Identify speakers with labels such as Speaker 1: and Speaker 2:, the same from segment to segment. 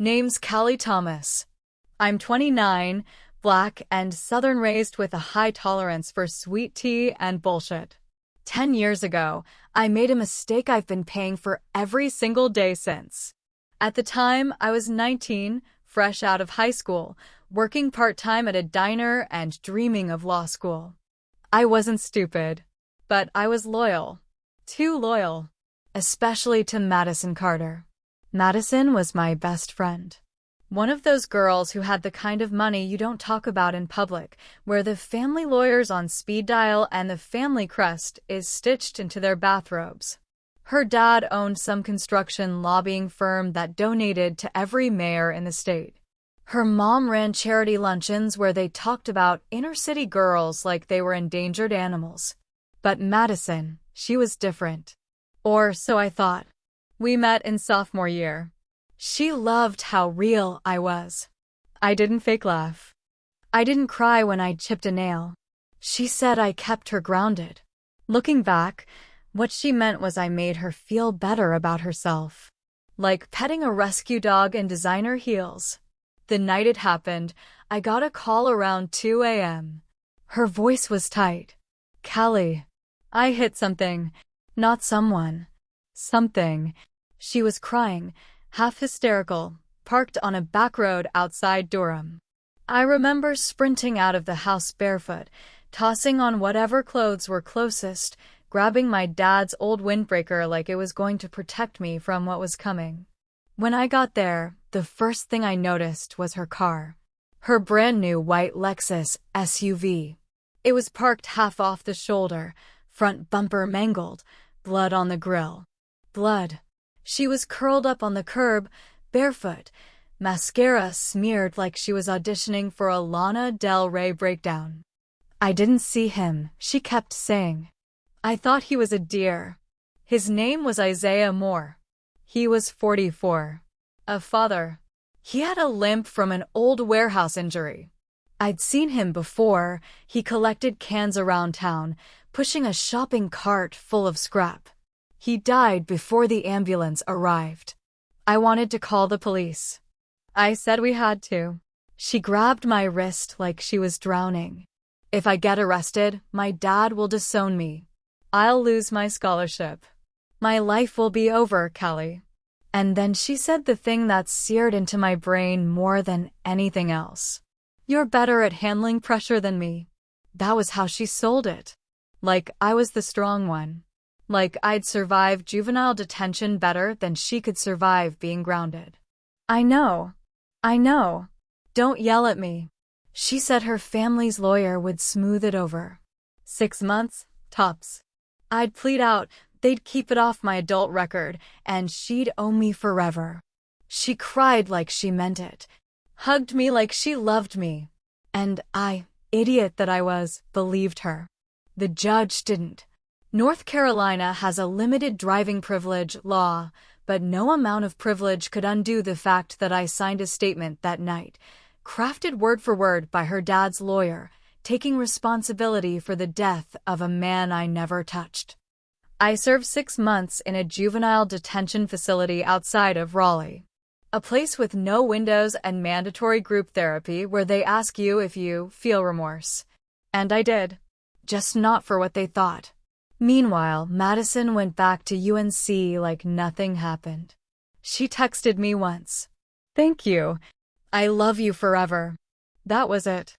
Speaker 1: Name's Callie Thomas. I'm 29, black and southern, raised with a high tolerance for sweet tea and bullshit. 10 years ago, I made a mistake I've been paying for every single day since. At the time, I was 19, fresh out of high school, working part-time at a diner and dreaming of law school. I wasn't stupid, but I was loyal. Too loyal. Especially to Madison Carter. Madison was my best friend. One of those girls who had the kind of money you don't talk about in public, where the family lawyer's on speed dial and the family crest is stitched into their bathrobes. Her dad owned some construction lobbying firm that donated to every mayor in the state. Her mom ran charity luncheons where they talked about inner-city girls like they were endangered animals. But Madison, she was different. Or so I thought. We met in sophomore year. She loved how real I was. I didn't fake laugh. I didn't cry when I chipped a nail. She said I kept her grounded. Looking back, what she meant was I made her feel better about herself. Like petting a rescue dog in designer heels. The night it happened, I got a call around 2 a.m. Her voice was tight. Callie. I hit something. Not someone. Something. She was crying, half hysterical, parked on a back road outside Durham. I remember sprinting out of the house barefoot, tossing on whatever clothes were closest, grabbing my dad's old windbreaker like it was going to protect me from what was coming. When I got there, the first thing I noticed was her car. Her brand new white Lexus SUV. It was parked half off the shoulder, front bumper mangled, blood on the grill. Blood. She was curled up on the curb, barefoot, mascara smeared like she was auditioning for a Lana Del Rey breakdown. I didn't see him, she kept saying. I thought he was a deer. His name was Isaiah Moore. He was 44. A father. He had a limp from an old warehouse injury. I'd seen him before. He collected cans around town, pushing a shopping cart full of scrap. He died before the ambulance arrived. I wanted to call the police. I said we had to. She grabbed my wrist like she was drowning. If I get arrested, my dad will disown me. I'll lose my scholarship. My life will be over, Callie. And then she said the thing that seared into my brain more than anything else. You're better at handling pressure than me. That was how she sold it. Like I was the strong one. Like I'd survive juvenile detention better than she could survive being grounded. I know. Don't yell at me. She said her family's lawyer would smooth it over. 6 months, tops. I'd plead out, they'd keep it off my adult record, and she'd owe me forever. She cried like she meant it. Hugged me like she loved me. And I, idiot that I was, believed her. The judge didn't. North Carolina has a limited driving privilege law, but no amount of privilege could undo the fact that I signed a statement that night, crafted word for word by her dad's lawyer, taking responsibility for the death of a man I never touched. I served 6 months in a juvenile detention facility outside of Raleigh. A place with no windows and mandatory group therapy where they ask you if you feel remorse. And I did. Just not for what they thought. Meanwhile, Madison went back to UNC like nothing happened. She texted me once. Thank you. I love you forever. That was it.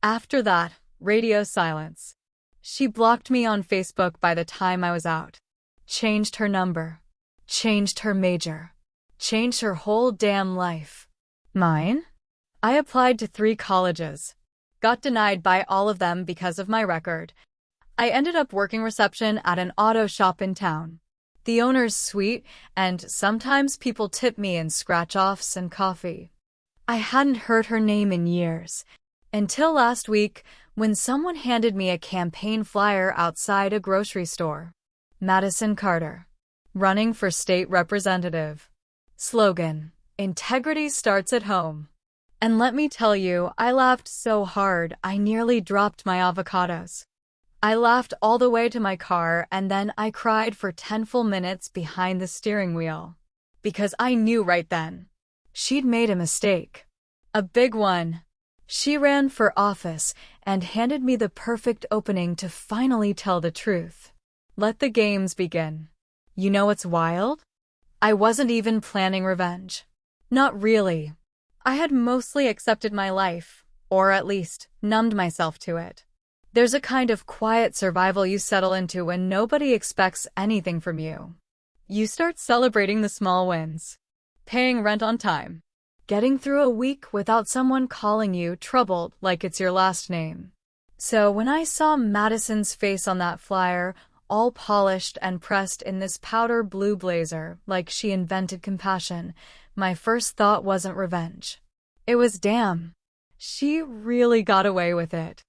Speaker 1: After that, radio silence. She blocked me on Facebook by the time I was out. Changed her number. Changed her major. Changed her whole damn life. Mine? I applied to 3 colleges. Got denied by all of them because of my record. I ended up working reception at an auto shop in town. The owner's sweet, and sometimes people tip me in scratch-offs and coffee. I hadn't heard her name in years, until last week when someone handed me a campaign flyer outside a grocery store. Madison Carter. Running for state representative. Slogan: Integrity starts at home. And let me tell you, I laughed so hard I nearly dropped my avocados. I laughed all the way to my car, and then I cried for 10 full minutes behind the steering wheel. Because I knew right then. She'd made a mistake. A big one. She ran for office and handed me the perfect opening to finally tell the truth. Let the games begin. You know what's wild? I wasn't even planning revenge. Not really. I had mostly accepted my life, or at least numbed myself to it. There's a kind of quiet survival you settle into when nobody expects anything from you. You start celebrating the small wins. Paying rent on time. Getting through a week without someone calling you troubled like it's your last name. So when I saw Madison's face on that flyer, all polished and pressed in this powder blue blazer, like she invented compassion, my first thought wasn't revenge. It was damn. She really got away with it.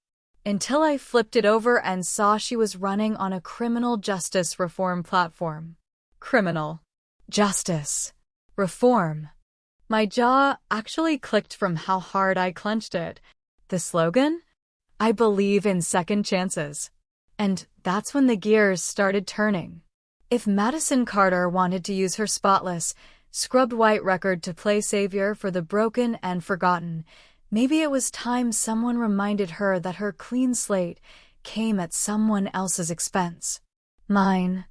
Speaker 1: Until I flipped it over and saw she was running on a criminal justice reform platform. Criminal justice reform. My jaw actually clicked from how hard I clenched it. The slogan? I believe in second chances. And that's when the gears started turning. If Madison Carter wanted to use her spotless, scrubbed white record to play savior for the broken and forgotten, maybe it was time someone reminded her that her clean slate came at someone else's expense. Mine.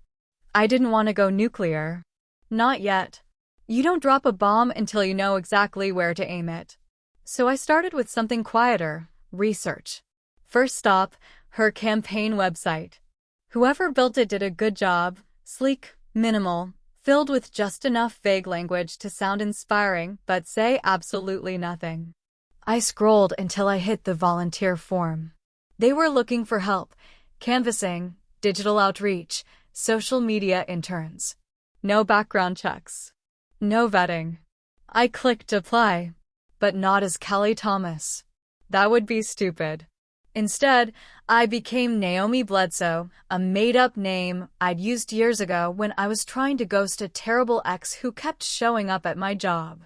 Speaker 1: I didn't want to go nuclear. Not yet. You don't drop a bomb until you know exactly where to aim it. So I started with something quieter, research. First stop, her campaign website. Whoever built it did a good job, sleek, minimal, filled with just enough vague language to sound inspiring but say absolutely nothing. I scrolled until I hit the volunteer form. They were looking for help, canvassing, digital outreach, social media interns. No background checks. No vetting. I clicked apply, but not as Kelly Thomas. That would be stupid. Instead, I became Naomi Bledsoe, a made-up name I'd used years ago when I was trying to ghost a terrible ex who kept showing up at my job.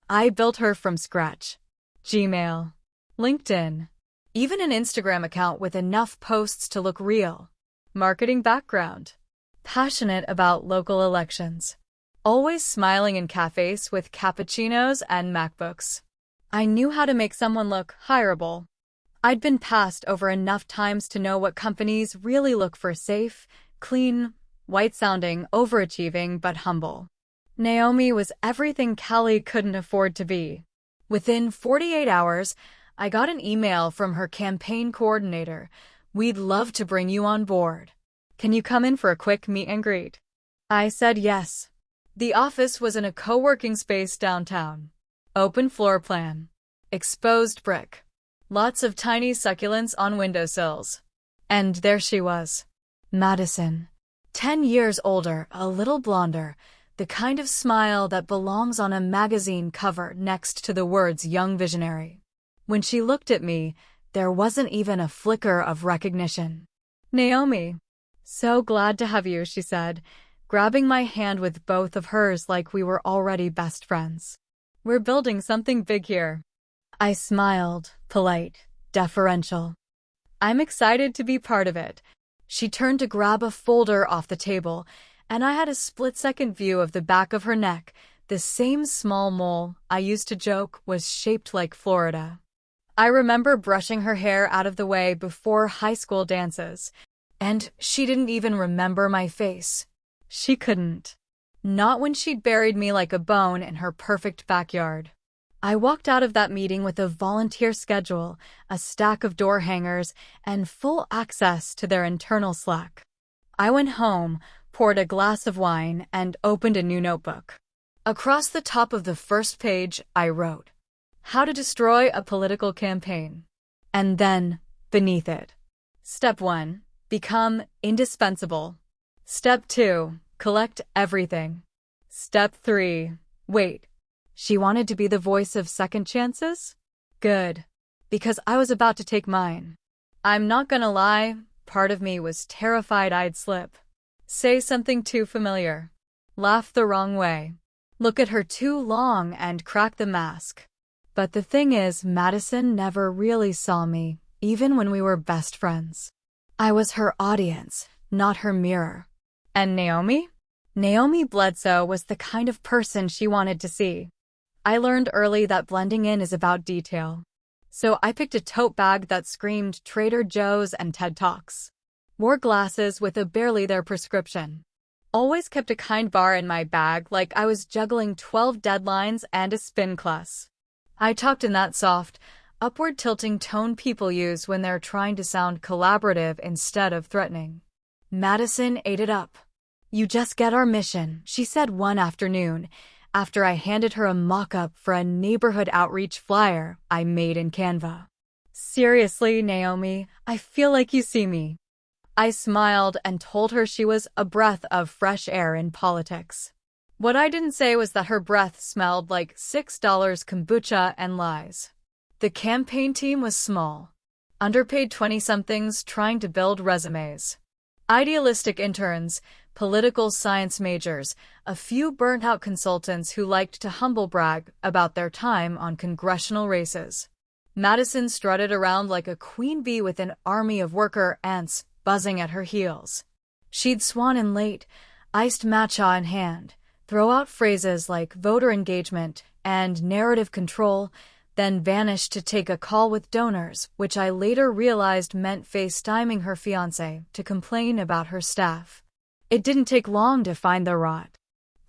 Speaker 1: I built her from scratch. Gmail, LinkedIn, even an Instagram account with enough posts to look real. Marketing background. Passionate about local elections. Always smiling in cafes with cappuccinos and MacBooks. I knew how to make someone look hireable. I'd been passed over enough times to know what companies really look for: safe, clean, white-sounding, overachieving, but humble. Naomi was everything Kelly couldn't afford to be. Within 48 hours, I got an email from her campaign coordinator. We'd love to bring you on board. Can you come in for a quick meet and greet? I said yes. The office was in a co-working space downtown. Open floor plan. Exposed brick. Lots of tiny succulents on windowsills. And there she was. Madison. 10 years older, a little blonder, the kind of smile that belongs on a magazine cover next to the words young visionary. When she looked at me, there wasn't even a flicker of recognition. Naomi. So glad to have you, she said, grabbing my hand with both of hers like we were already best friends. We're building something big here. I smiled, polite, deferential. I'm excited to be part of it. She turned to grab a folder off the table, and I had a split-second view of the back of her neck. The same small mole I used to joke was shaped like Florida. I remember brushing her hair out of the way before high school dances, and she didn't even remember my face. She couldn't. Not when she'd buried me like a bone in her perfect backyard. I walked out of that meeting with a volunteer schedule, a stack of door hangers, and full access to their internal Slack. I went home, poured a glass of wine, and opened a new notebook. Across the top of the first page, I wrote, "How to destroy a political campaign." And then, beneath it, Step 1, become indispensable. Step 2, collect everything. Step 3, wait. She wanted to be the voice of second chances? Good, because I was about to take mine. I'm not gonna lie, part of me was terrified I'd slip. Say something too familiar. Laugh the wrong way. Look at her too long and crack the mask. But the thing is, Madison never really saw me, even when we were best friends. I was her audience, not her mirror. And Naomi? Naomi Bledsoe was the kind of person she wanted to see. I learned early that blending in is about detail. So I picked a tote bag that screamed Trader Joe's and TED Talks. Wore glasses with a barely there prescription. Always kept a kind bar in my bag like I was juggling 12 deadlines and a spin class. I talked in that soft, upward tilting tone people use when they're trying to sound collaborative instead of threatening. Madison ate it up. "You just get our mission," she said one afternoon, after I handed her a mock-up for a neighborhood outreach flyer I made in Canva. "Seriously, Naomi, I feel like you see me." I smiled and told her she was a breath of fresh air in politics. What I didn't say was that her breath smelled like $6 kombucha and lies. The campaign team was small. Underpaid 20-somethings trying to build resumes. Idealistic interns, political science majors, a few burnt-out consultants who liked to humble brag about their time on congressional races. Madison strutted around like a queen bee with an army of worker ants buzzing at her heels. She'd swan in late, iced matcha in hand, throw out phrases like voter engagement and narrative control, then vanish to take a call with donors, which I later realized meant FaceTiming her fiancé to complain about her staff. It didn't take long to find the rot.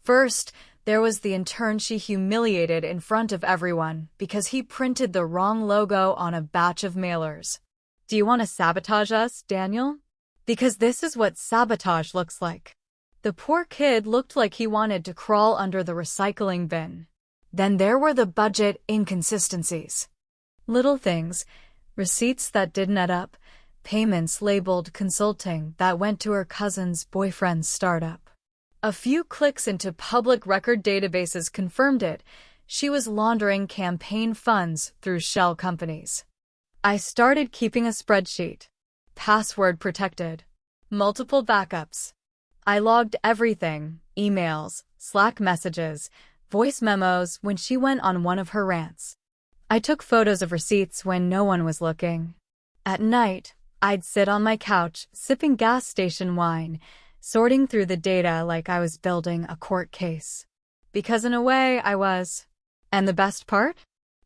Speaker 1: First, there was the intern she humiliated in front of everyone because he printed the wrong logo on a batch of mailers. "Do you want to sabotage us, Daniel? Because this is what sabotage looks like." The poor kid looked like he wanted to crawl under the recycling bin. Then there were the budget inconsistencies. Little things, receipts that didn't add up, payments labeled consulting that went to her cousin's boyfriend's startup. A few clicks into public record databases confirmed it. She was laundering campaign funds through shell companies. I started keeping a spreadsheet. Password protected. Multiple backups. I logged everything, emails, Slack messages, voice memos when she went on one of her rants. I took photos of receipts when no one was looking. At night, I'd sit on my couch, sipping gas station wine, sorting through the data like I was building a court case. Because in a way, I was. And the best part?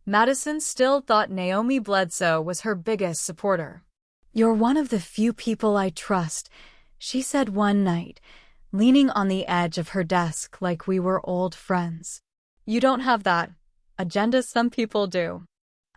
Speaker 1: Madison still thought Naomi Bledsoe was her biggest supporter. "You're one of the few people I trust," she said one night, leaning on the edge of her desk like we were old friends. "You don't have that agenda, some people do."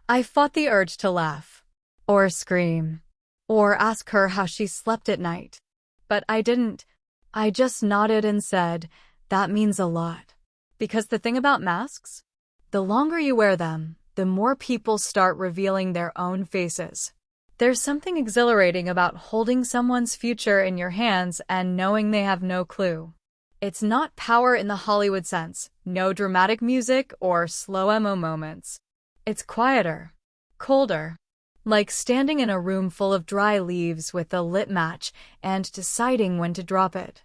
Speaker 1: I fought the urge to laugh, or scream, or ask her how she slept at night. But I didn't. I just nodded and said, "That means a lot." Because the thing about masks? The longer you wear them, the more people start revealing their own faces. There's something exhilarating about holding someone's future in your hands and knowing they have no clue. It's not power in the Hollywood sense, no dramatic music or slow emo moments. It's quieter, colder, like standing in a room full of dry leaves with a lit match and deciding when to drop it.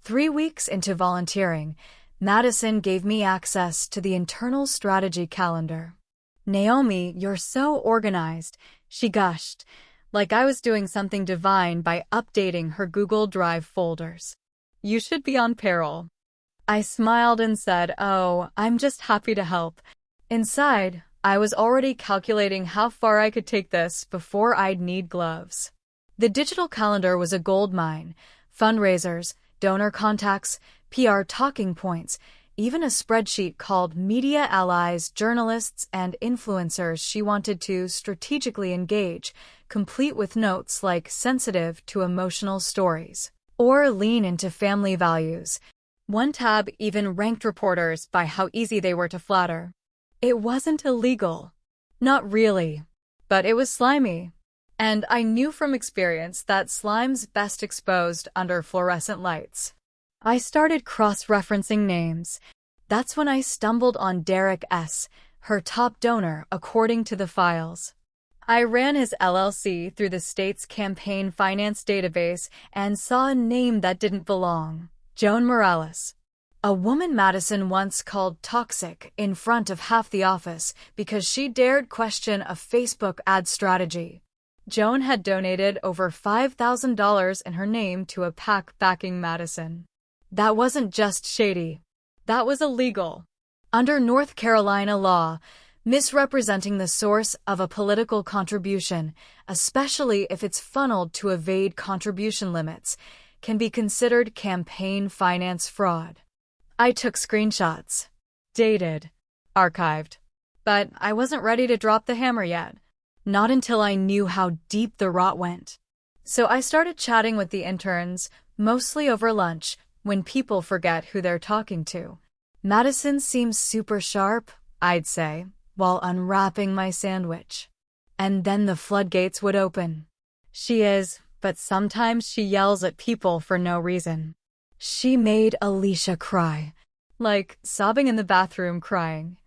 Speaker 1: 3 weeks into volunteering, Madison gave me access to the internal strategy calendar. "Naomi, you're so organized," she gushed, like I was doing something divine by updating her Google Drive folders. "You should be on payroll." I smiled and said, "Oh, I'm just happy to help." Inside, I was already calculating how far I could take this before I'd need gloves. The digital calendar was a goldmine. Fundraisers, donor contacts, PR talking points, even a spreadsheet called media allies, journalists, and influencers she wanted to strategically engage, complete with notes like sensitive to emotional stories, or lean into family values. One tab even ranked reporters by how easy they were to flatter. It wasn't illegal. Not really. But it was slimy. And I knew from experience that slime's best exposed under fluorescent lights. I started cross-referencing names. That's when I stumbled on Derek S., her top donor, according to the files. I ran his LLC through the state's campaign finance database and saw a name that didn't belong: Joan Morales. A woman Madison once called toxic in front of half the office because she dared question a Facebook ad strategy. Joan had donated over $5,000 in her name to a PAC backing Madison. That wasn't just shady. That was illegal. Under North Carolina law, misrepresenting the source of a political contribution, especially if it's funneled to evade contribution limits, can be considered campaign finance fraud. I took screenshots. Dated. Archived. But I wasn't ready to drop the hammer yet. Not until I knew how deep the rot went. So I started chatting with the interns, mostly over lunch, when people forget who they're talking to. Madison seems super sharp, I'd say, while unwrapping my sandwich. And then the floodgates would open. She is, but sometimes she yells at people for no reason. She made Alicia cry. Like, sobbing in the bathroom crying.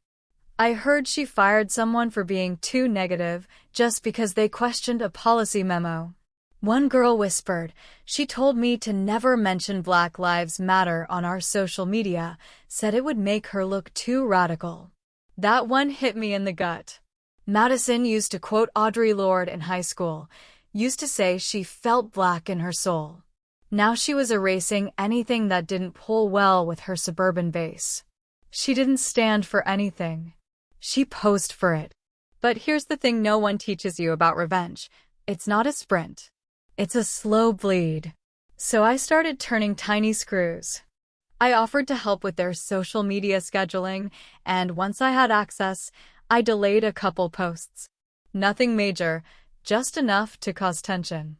Speaker 1: I heard she fired someone for being too negative just because they questioned a policy memo. One girl whispered, she told me to never mention Black Lives Matter on our social media, said it would make her look too radical. That one hit me in the gut. Madison used to quote Audre Lorde in high school, used to say she felt black in her soul. Now she was erasing anything that didn't pull well with her suburban base. She didn't stand for anything. She posed for it. But here's the thing no one teaches you about revenge. It's not a sprint. It's a slow bleed. So I started turning tiny screws. I offered to help with their social media scheduling, and once I had access, I delayed a couple posts. Nothing major, just enough to cause tension.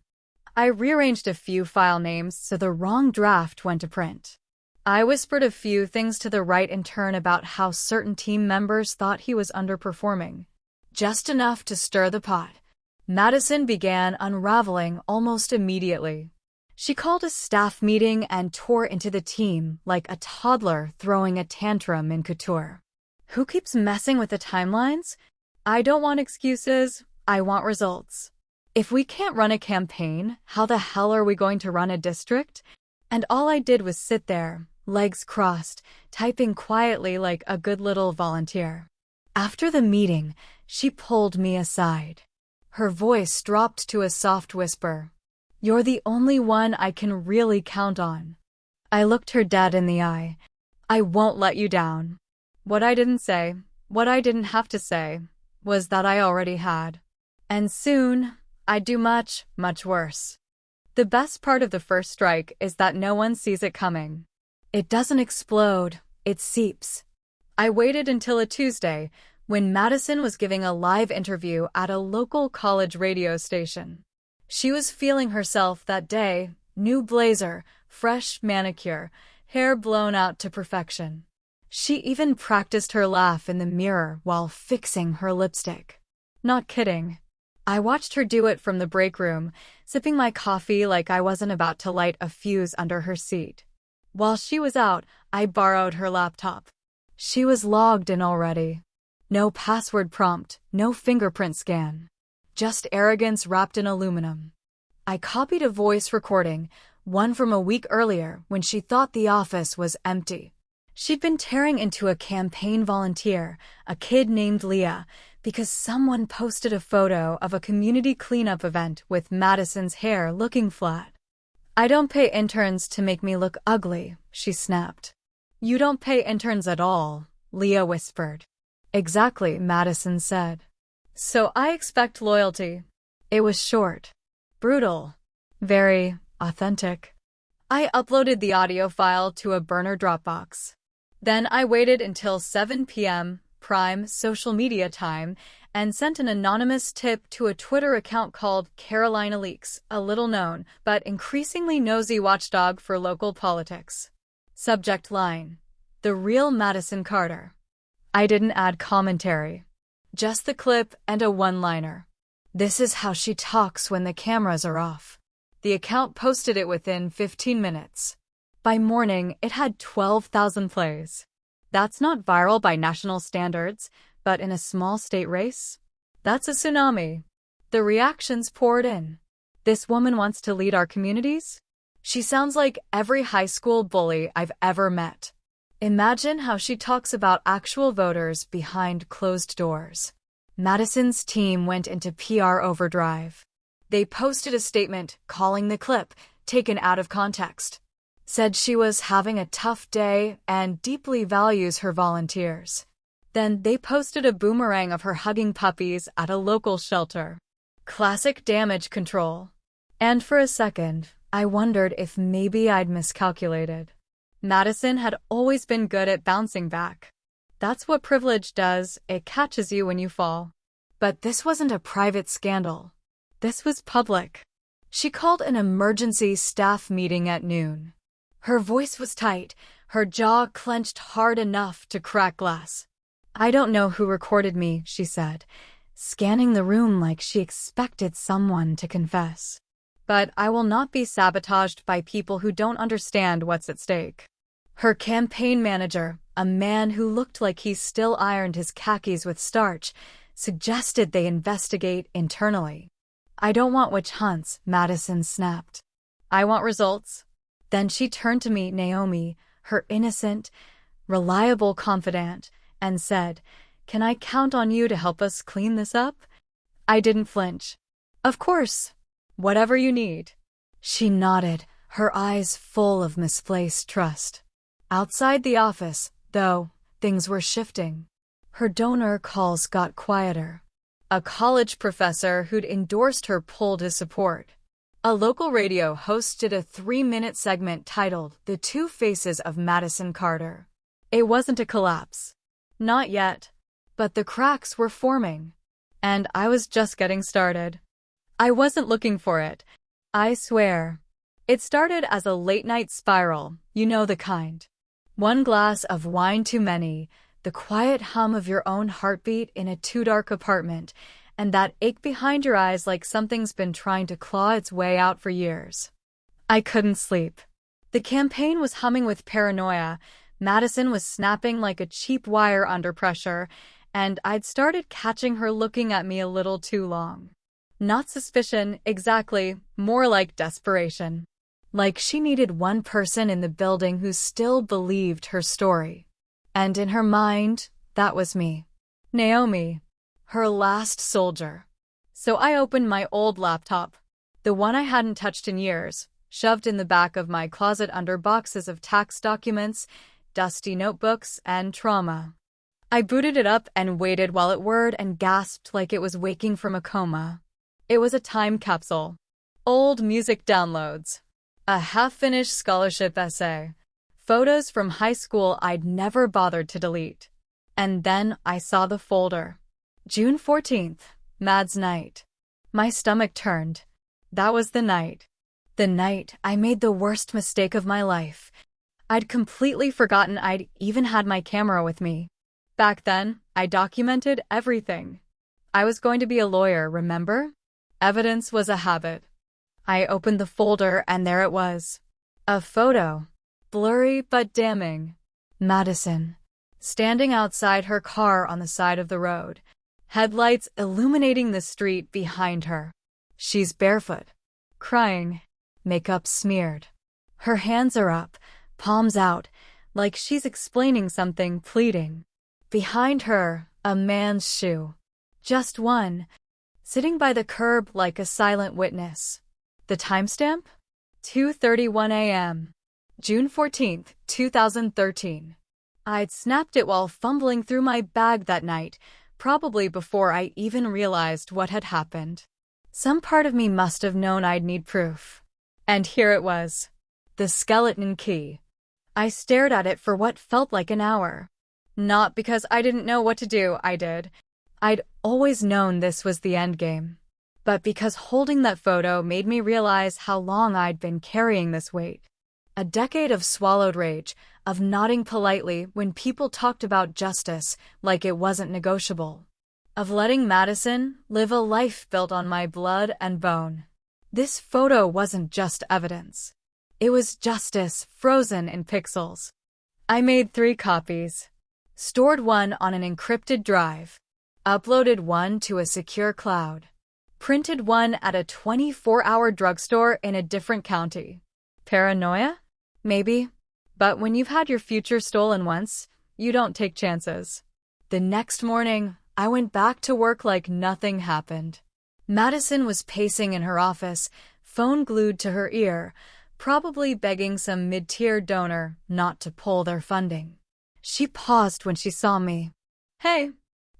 Speaker 1: I rearranged a few file names so the wrong draft went to print. I whispered a few things to the right intern about how certain team members thought he was underperforming. Just enough to stir the pot. Madison began unraveling almost immediately. She called a staff meeting and tore into the team like a toddler throwing a tantrum in couture. Who keeps messing with the timelines? I don't want excuses, I want results. If we can't run a campaign, how the hell are we going to run a district? And all I did was sit there, legs crossed, typing quietly like a good little volunteer. After the meeting, she pulled me aside. Her voice dropped to a soft whisper. You're the only one I can really count on. I looked her dead in the eye. I won't let you down. What I didn't say, what I didn't have to say, was that I already had. And soon, I'd do much, much worse. The best part of the first strike is that no one sees it coming. It doesn't explode, it seeps. I waited until a Tuesday, when Madison was giving a live interview at a local college radio station. She was feeling herself that day, new blazer, fresh manicure, hair blown out to perfection. She even practiced her laugh in the mirror while fixing her lipstick. Not kidding. I watched her do it from the break room, sipping my coffee like I wasn't about to light a fuse under her seat. While she was out, I borrowed her laptop. She was logged in already. No password prompt, no fingerprint scan. Just arrogance wrapped in aluminum. I copied a voice recording, one from a week earlier when she thought the office was empty. She'd been tearing into a campaign volunteer, a kid named Leah, because someone posted a photo of a community cleanup event with Madison's hair looking flat. I don't pay interns to make me look ugly, she snapped. You don't pay interns at all, Leah whispered. Exactly, Madison said. So I expect loyalty. It was short. Brutal. Very authentic. I uploaded the audio file to a burner Dropbox. Then I waited until 7 p.m., prime social media time, and sent an anonymous tip to a Twitter account called Carolina Leaks, a little-known but increasingly nosy watchdog for local politics. Subject line: The real Madison Carter. I didn't add commentary. Just the clip and a one-liner. This is how she talks when the cameras are off. The account posted it within 15 minutes. By morning, it had 12,000 plays. That's not viral by national standards, but in a small state race, that's a tsunami. The reactions poured in. This woman wants to lead our communities? She sounds like every high school bully I've ever met. Imagine how she talks about actual voters behind closed doors. Madison's team went into PR overdrive. They posted a statement calling the clip taken out of context. Said she was having a tough day and deeply values her volunteers. Then they posted a boomerang of her hugging puppies at a local shelter. Classic damage control. And for a second, I wondered if maybe I'd miscalculated. Madison had always been good at bouncing back. That's what privilege does, it catches you when you fall. But this wasn't a private scandal. This was public. She called an emergency staff meeting at noon. Her voice was tight, her jaw clenched hard enough to crack glass. "I don't know who recorded me," she said, scanning the room like she expected someone to confess. "But I will not be sabotaged by people who don't understand what's at stake." Her campaign manager, a man who looked like he still ironed his khakis with starch, suggested they investigate internally. "I don't want witch hunts," Madison snapped. "I want results." Then she turned to me, Naomi, her innocent, reliable confidant, and said, "Can I count on you to help us clean this up?" I didn't flinch. "Of course. Whatever you need." She nodded, her eyes full of misplaced trust. Outside the office, though, things were shifting. Her donor calls got quieter. A college professor who'd endorsed her pulled his support. A local radio hosted a 3-minute segment titled "The Two Faces of Madison Carter." It wasn't a collapse. Not yet. But the cracks were forming. And I was just getting started. I wasn't looking for it. I swear. It started as a late-night spiral, you know the kind. One glass of wine too many, the quiet hum of your own heartbeat in a too-dark apartment, and that ache behind your eyes like something's been trying to claw its way out for years. I couldn't sleep. The campaign was humming with paranoia, Madison was snapping like a cheap wire under pressure, and I'd started catching her looking at me a little too long. Not suspicion, exactly, more like desperation. Like she needed one person in the building who still believed her story. And in her mind, that was me. Naomi. Her last soldier. So I opened my old laptop, the one I hadn't touched in years, shoved in the back of my closet under boxes of tax documents, dusty notebooks, and trauma. I booted it up and waited while it whirred and gasped like it was waking from a coma. It was a time capsule. Old music downloads. A half-finished scholarship essay. Photos from high school I'd never bothered to delete. And then I saw the folder. June 14th, Mad's night. My stomach turned. That was the night. The night I made the worst mistake of my life. I'd completely forgotten I'd even had my camera with me. Back then, I documented everything. I was going to be a lawyer, remember? Evidence was a habit. I opened the folder and there it was. A photo. Blurry but damning. Madison. Standing outside her car on the side of the road. Headlights illuminating the street behind her. She's barefoot. Crying. Makeup smeared. Her hands are up, palms out, like she's explaining something, pleading. Behind her, a man's shoe. Just one. Sitting by the curb like a silent witness. The timestamp? 2:31 a.m. June 14th, 2013. I'd snapped it while fumbling through my bag that night, probably before I even realized what had happened. Some part of me must have known I'd need proof. And here it was. The skeleton key. I stared at it for what felt like an hour. Not because I didn't know what to do, I did. I'd always known this was the endgame. But because holding that photo made me realize how long I'd been carrying this weight. A decade of swallowed rage, of nodding politely when people talked about justice like it wasn't negotiable. Of letting Madison live a life built on my blood and bone. This photo wasn't just evidence. It was justice frozen in pixels. I made 3 copies. Stored one on an encrypted drive. Uploaded one to a secure cloud. Printed one at a 24-hour drugstore in a different county. Paranoia? Maybe. But when you've had your future stolen once, you don't take chances. The next morning, I went back to work like nothing happened. Madison was pacing in her office, phone glued to her ear, probably begging some mid-tier donor not to pull their funding. She paused when she saw me. "Hey,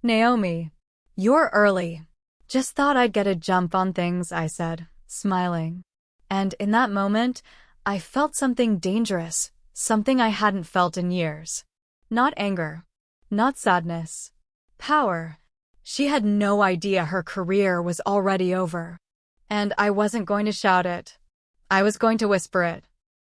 Speaker 1: Naomi, you're early." "Just thought I'd get a jump on things," I said, smiling. And in that moment, I felt something dangerous, something I hadn't felt in years. Not anger, not sadness. Power. She had no idea her career was already over. And I wasn't going to shout it. I was going to whisper it.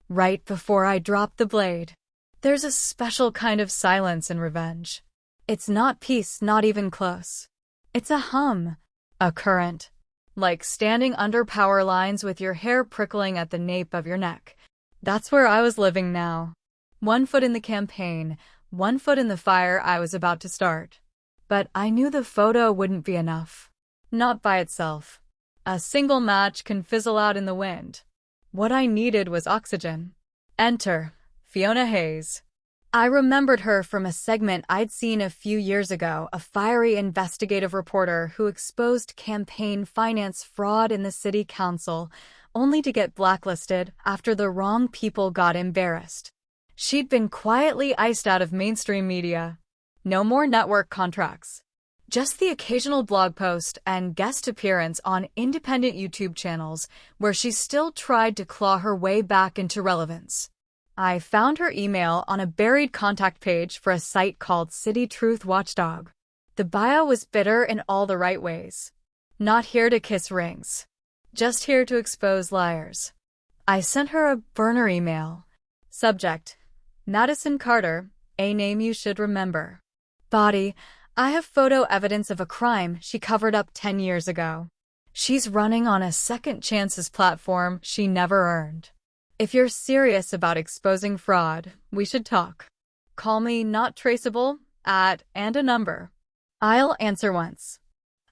Speaker 1: Right before I dropped the blade. There's a special kind of silence in revenge. It's not peace, not even close. It's a hum. A current. Like standing under power lines with your hair prickling at the nape of your neck. That's where I was living now. 1 foot in the campaign, 1 foot in the fire I was about to start. But I knew the photo wouldn't be enough. Not by itself. A single match can fizzle out in the wind. What I needed was oxygen. Enter Fiona Hayes. I remembered her from a segment I'd seen a few years ago, a fiery investigative reporter who exposed campaign finance fraud in the city council, only to get blacklisted after the wrong people got embarrassed. She'd been quietly iced out of mainstream media. No more network contracts. Just the occasional blog post and guest appearance on independent YouTube channels where she still tried to claw her way back into relevance. I found her email on a buried contact page for a site called City Truth Watchdog. The bio was bitter in all the right ways. Not here to kiss rings. Just here to expose liars. I sent her a burner email. Subject: Madison Carter, a name you should remember. Body: I have photo evidence of a crime she covered up 10 years ago. She's running on a second chances platform she never earned. If you're serious about exposing fraud, we should talk. Call me not traceable, at, and a number. I'll answer once.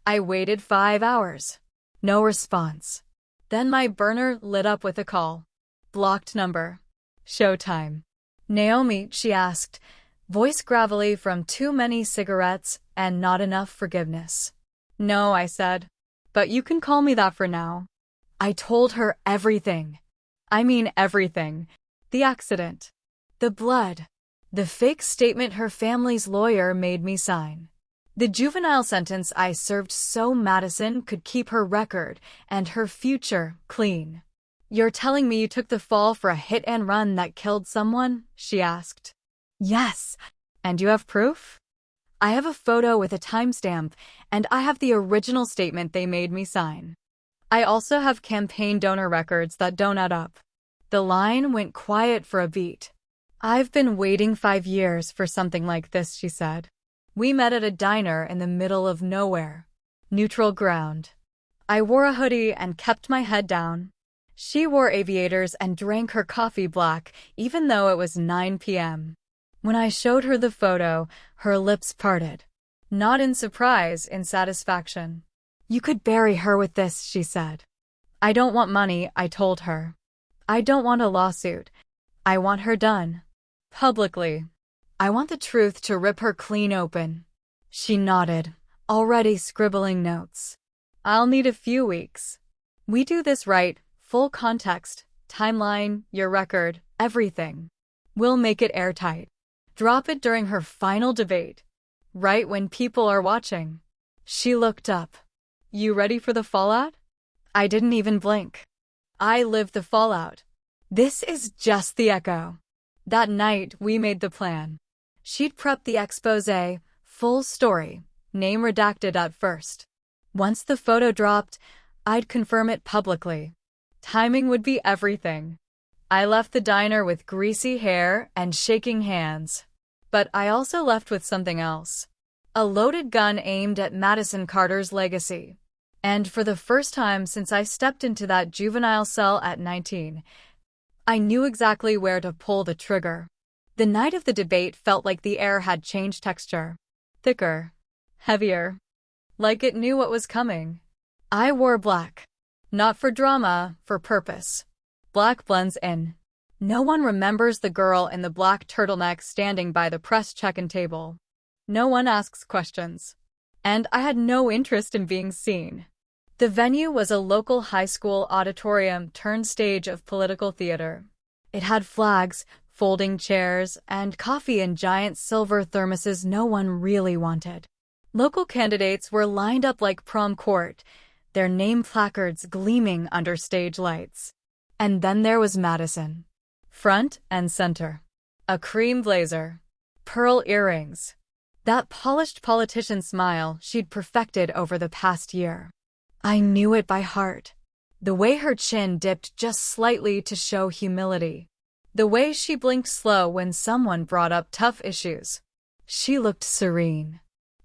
Speaker 1: I waited 5 hours. No response. Then my burner lit up with a call. Blocked number. Showtime. Naomi, she asked, voice gravelly from too many cigarettes and not enough forgiveness. No, I said. But you can call me that for now. I told her everything. I mean everything. The accident. The blood. The fake statement her family's lawyer made me sign. The juvenile sentence I served so Madison could keep her record and her future clean. You're telling me you took the fall for a hit and run that killed someone? She asked. Yes. And you have proof? I have a photo with a timestamp, and I have the original statement they made me sign. I also have campaign donor records that don't add up. The line went quiet for a beat. I've been waiting 5 years for something like this, she said. We met at a diner in the middle of nowhere. Neutral ground. I wore a hoodie and kept my head down. She wore aviators and drank her coffee black, even though it was 9 p.m. When I showed her the photo, her lips parted. Not in surprise, in satisfaction. You could bury her with this, she said. I don't want money, I told her. I don't want a lawsuit. I want her done. Publicly. I want the truth to rip her clean open. She nodded, already scribbling notes. I'll need a few weeks. We do this right, full context, timeline, your record, everything. We'll make it airtight. Drop it during her final debate. Right when people are watching. She looked up. You ready for the fallout? I didn't even blink. I lived the fallout. This is just the echo. That night, we made the plan. She'd prepped the exposé, full story, name redacted at first. Once the photo dropped, I'd confirm it publicly. Timing would be everything. I left the diner with greasy hair and shaking hands. But I also left with something else. A loaded gun aimed at Madison Carter's legacy. And for the first time since I stepped into that juvenile cell at 19, I knew exactly where to pull the trigger. The night of the debate felt like the air had changed texture. Thicker. Heavier. Like it knew what was coming. I wore black. Not for drama, for purpose. Black blends in. No one remembers the girl in the black turtleneck standing by the press check-in table. No one asks questions. And I had no interest in being seen. The venue was a local high school auditorium turned stage of political theater. It had flags, folding chairs, and coffee in giant silver thermoses no one really wanted. Local candidates were lined up like prom court, their name placards gleaming under stage lights. And then there was Madison. Front and center. A cream blazer. Pearl earrings. That polished politician smile she'd perfected over the past year. I knew it by heart. The way her chin dipped just slightly to show humility. The way she blinked slow when someone brought up tough issues. She looked serene.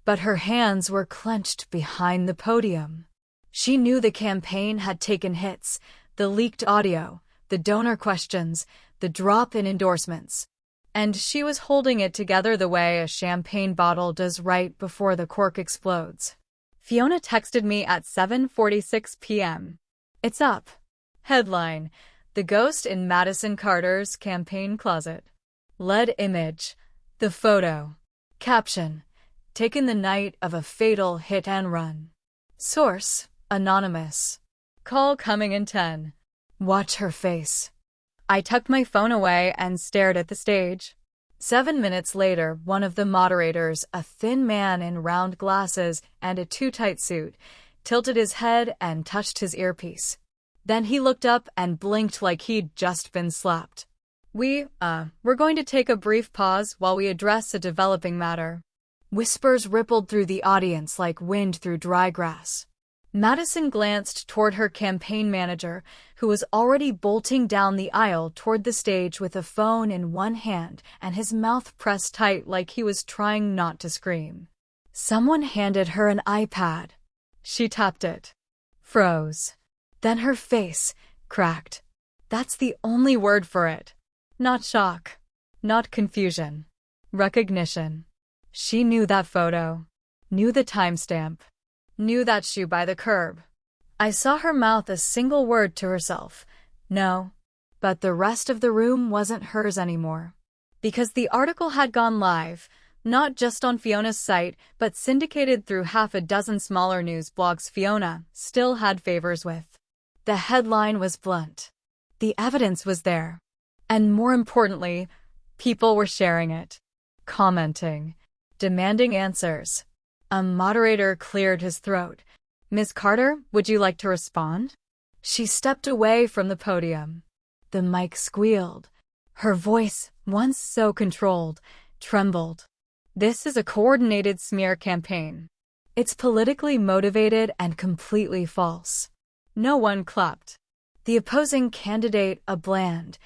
Speaker 1: But her hands were clenched behind the podium. She knew the campaign had taken hits, the leaked audio, the donor questions, the drop in endorsements. And she was holding it together the way a champagne bottle does right before the cork explodes. Fiona texted me at 7:46 p.m. It's up. Headline: The Ghost in Madison Carter's Campaign Closet. Lead image. The photo. Caption: Taken the night of a fatal hit and run. Source: Anonymous. Call coming in 10. Watch her face. I tucked my phone away and stared at the stage. 7 minutes later, one of the moderators, a thin man in round glasses and a too-tight suit, tilted his head and touched his earpiece. Then he looked up and blinked like he'd just been slapped. We're going to take a brief pause while we address a developing matter. Whispers rippled through the audience like wind through dry grass. Madison glanced toward her campaign manager, who was already bolting down the aisle toward the stage with a phone in one hand and his mouth pressed tight like he was trying not to scream. Someone handed her an iPad. She tapped it. Froze. Then her face cracked. That's the only word for it. Not shock. Not confusion. Recognition. She knew that photo. Knew the timestamp. Knew that shoe by the curb. I saw her mouth a single word to herself. No. But the rest of the room wasn't hers anymore. Because the article had gone live, not just on Fiona's site, but syndicated through half a dozen smaller news blogs Fiona still had favors with. The headline was blunt. The evidence was there. And more importantly, people were sharing it. Commenting. Demanding answers. A moderator cleared his throat. Ms. Carter, would you like to respond? She stepped away from the podium. The mic squealed. Her voice, once so controlled, trembled. This is a coordinated smear campaign. It's politically motivated and completely false. No one clapped. The opposing candidate, a bland,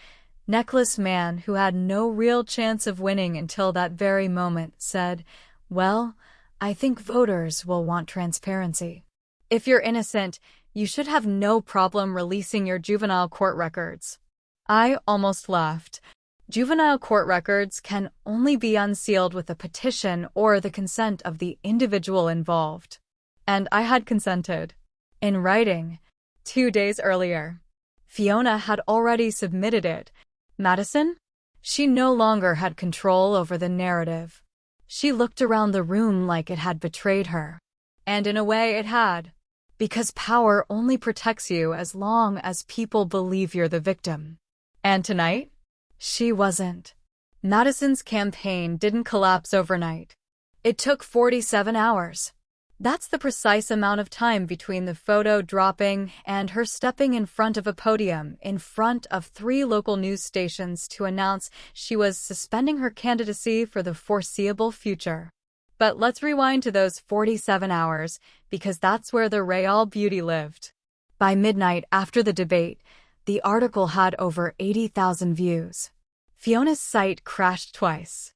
Speaker 1: necklace man who had no real chance of winning until that very moment, said, "Well, I think voters will want transparency. If you're innocent, you should have no problem releasing your juvenile court records." I almost laughed. Juvenile court records can only be unsealed with a petition or the consent of the individual involved. And I had consented. In writing. 2 days earlier. Fiona had already submitted it. Madison? She no longer had control over the narrative. She looked around the room like it had betrayed her. And in a way it had. Because power only protects you as long as people believe you're the victim. And tonight? She wasn't. Madison's campaign didn't collapse overnight. It took 47 hours. That's the precise amount of time between the photo dropping and her stepping in front of a podium in front of 3 local news stations to announce she was suspending her candidacy for the foreseeable future. But let's rewind to those 47 hours, because that's where the real beauty lived. By midnight after the debate, the article had over 80,000 views. Fiona's site crashed twice.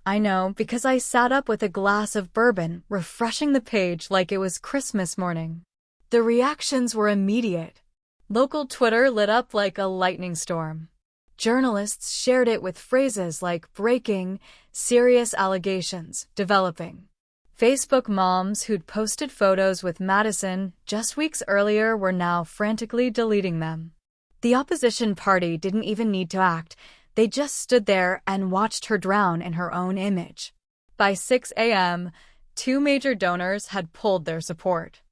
Speaker 1: I know, because I sat up with a glass of bourbon, refreshing the page like it was Christmas morning. The reactions were immediate. Local Twitter lit up like a lightning storm. Journalists shared it with phrases like breaking, serious allegations, developing. Facebook moms who'd posted photos with Madison just weeks earlier were now frantically deleting them. The opposition party didn't even need to act. They just stood there and watched her drown in her own image. By 6 a.m., 2 major donors had pulled their support.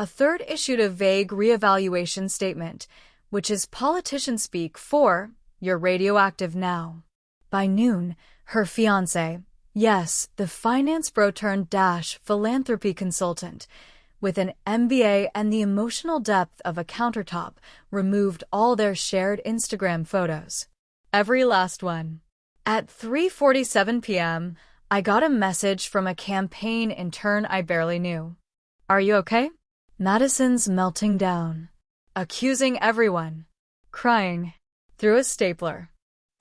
Speaker 1: A third issued a vague reevaluation statement, which is politician speak for, "You're radioactive now." By noon, her fiancé, yes, the finance bro turned philanthropy consultant, with an MBA and the emotional depth of a countertop, removed all their shared Instagram photos. Every last one. At 3:47 p.m., I got a message from a campaign intern I barely knew. "Are you okay?" Madison's melting down. Accusing everyone. Crying. Through a stapler.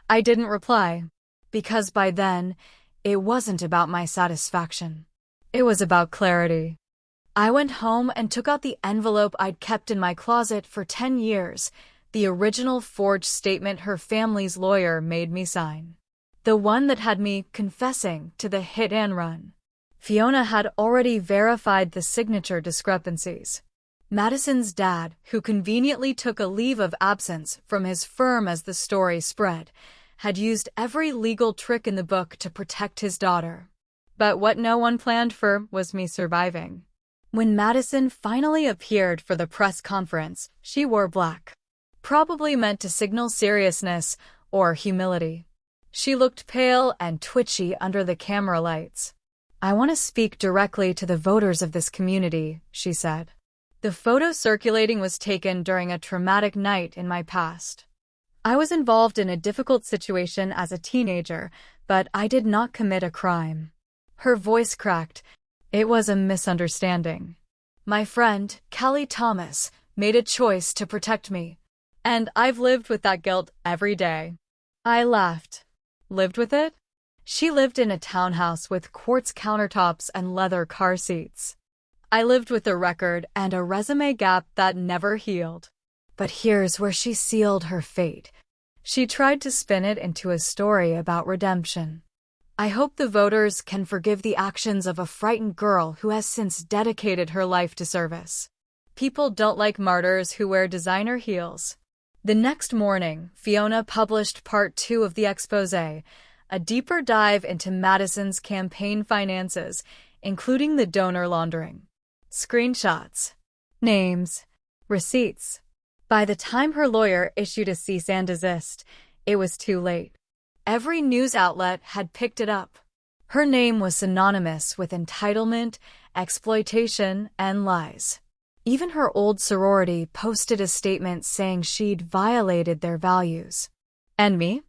Speaker 1: I didn't reply. Because by then, it wasn't about my satisfaction. It was about clarity. I went home and took out the envelope I'd kept in my closet for 10 years, the original forged statement her family's lawyer made me sign. The one that had me confessing to the hit and run. Fiona had already verified the signature discrepancies. Madison's dad, who conveniently took a leave of absence from his firm as the story spread, had used every legal trick in the book to protect his daughter. But what no one planned for was me surviving. When Madison finally appeared for the press conference, she wore black. Probably meant to signal seriousness or humility. She looked pale and twitchy under the camera lights. "I want to speak directly to the voters of this community," she said. "The photo circulating was taken during a traumatic night in my past. I was involved in a difficult situation as a teenager, but I did not commit a crime." Her voice cracked. "It was a misunderstanding. My friend, Kelly Thomas, made a choice to protect me. And I've lived with that guilt every day." I laughed. Lived with it? She lived in a townhouse with quartz countertops and leather car seats. I lived with a record and a resume gap that never healed. But here's where she sealed her fate. She tried to spin it into a story about redemption. "I hope the voters can forgive the actions of a frightened girl who has since dedicated her life to service. People don't like martyrs who wear designer heels." The next morning, Fiona published part 2 of the exposé, a deeper dive into Madison's campaign finances, including the donor laundering. Screenshots. Names. Receipts. By the time her lawyer issued a cease and desist, it was too late. Every news outlet had picked it up. Her name was synonymous with entitlement, exploitation, and lies. Even her old sorority posted a statement saying she'd violated their values. And me?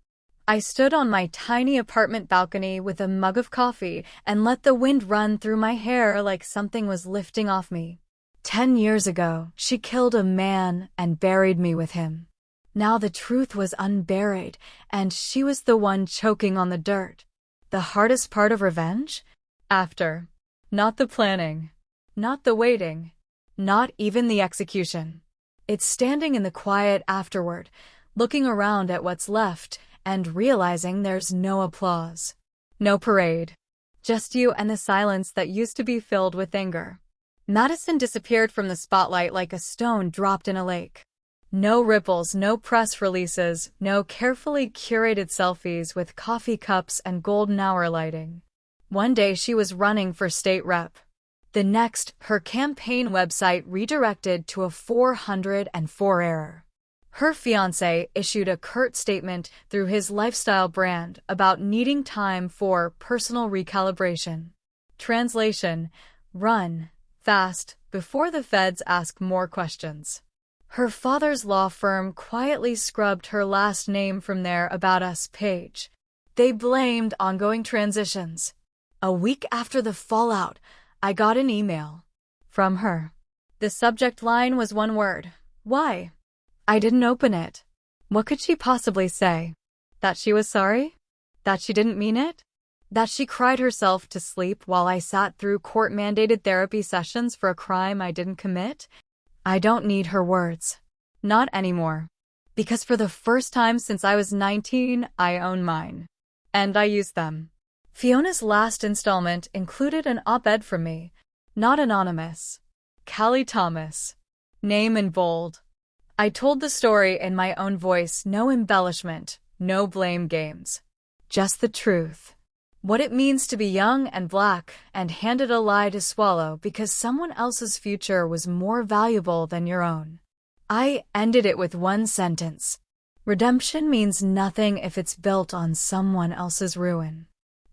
Speaker 1: I stood on my tiny apartment balcony with a mug of coffee and let the wind run through my hair like something was lifting off me. 10 years ago, she killed a man and buried me with him. Now the truth was unburied, and she was the one choking on the dirt. The hardest part of revenge? After. Not the planning. Not the waiting. Not even the execution. It's standing in the quiet afterward, looking around at what's left, and realizing there's no applause. No parade. Just you and the silence that used to be filled with anger. Madison disappeared from the spotlight like a stone dropped in a lake. No ripples, no press releases, no carefully curated selfies with coffee cups and golden hour lighting. One day she was running for state rep. The next, her campaign website redirected to a 404 error. Her fiancé issued a curt statement through his lifestyle brand about needing time for personal recalibration. Translation: run fast before the feds ask more questions. Her father's law firm quietly scrubbed her last name from their About Us page. They blamed ongoing transitions. A week after the fallout, I got an email from her. The subject line was one word: why? I didn't open it. What could she possibly say? That she was sorry? That she didn't mean it? That she cried herself to sleep while I sat through court-mandated therapy sessions for a crime I didn't commit? I don't need her words. Not anymore. Because for the first time since I was 19, I own mine. And I use them. Fiona's last installment included an op-ed from me. Not anonymous. Kelly Thomas. Name in bold. I told the story in my own voice, no embellishment, no blame games. Just the truth. What it means to be young and black and handed a lie to swallow because someone else's future was more valuable than your own. I ended it with one sentence. Redemption means nothing if it's built on someone else's ruin.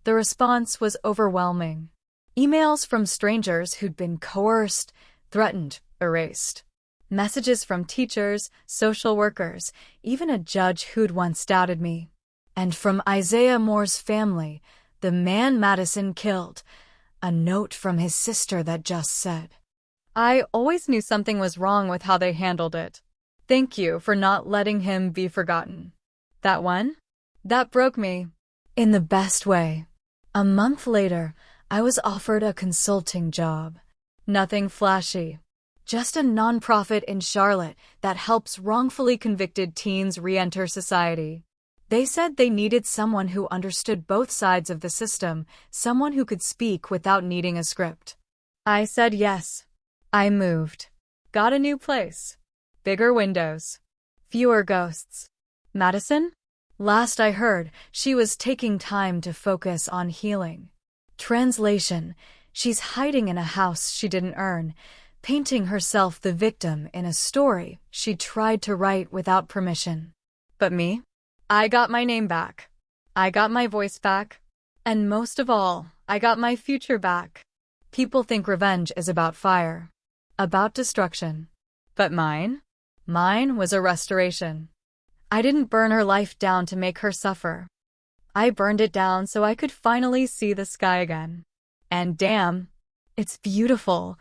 Speaker 1: The response was overwhelming. Emails from strangers who'd been coerced, threatened, erased. Messages from teachers, social workers, even a judge who'd once doubted me. And from Isaiah Moore's family, the man Madison killed, a note from his sister that just said, "I always knew something was wrong with how they handled it. Thank you for not letting him be forgotten." That one? That broke me. In the best way. A month later, I was offered a consulting job. Nothing flashy. Just a nonprofit in Charlotte that helps wrongfully convicted teens re-enter society. They said they needed someone who understood both sides of the system, someone who could speak without needing a script. I said yes. I moved. Got a new place. Bigger windows. Fewer ghosts. Madison? Last I heard, she was taking time to focus on healing. Translation: she's hiding in a house she didn't earn, painting herself the victim in a story she tried to write without permission. But me? I got my name back. I got my voice back. And most of all, I got my future back. People think revenge is about fire, about destruction. But mine was a restoration. I didn't burn her life down to make her suffer. I burned it down so I could finally see the sky again. And damn, it's beautiful.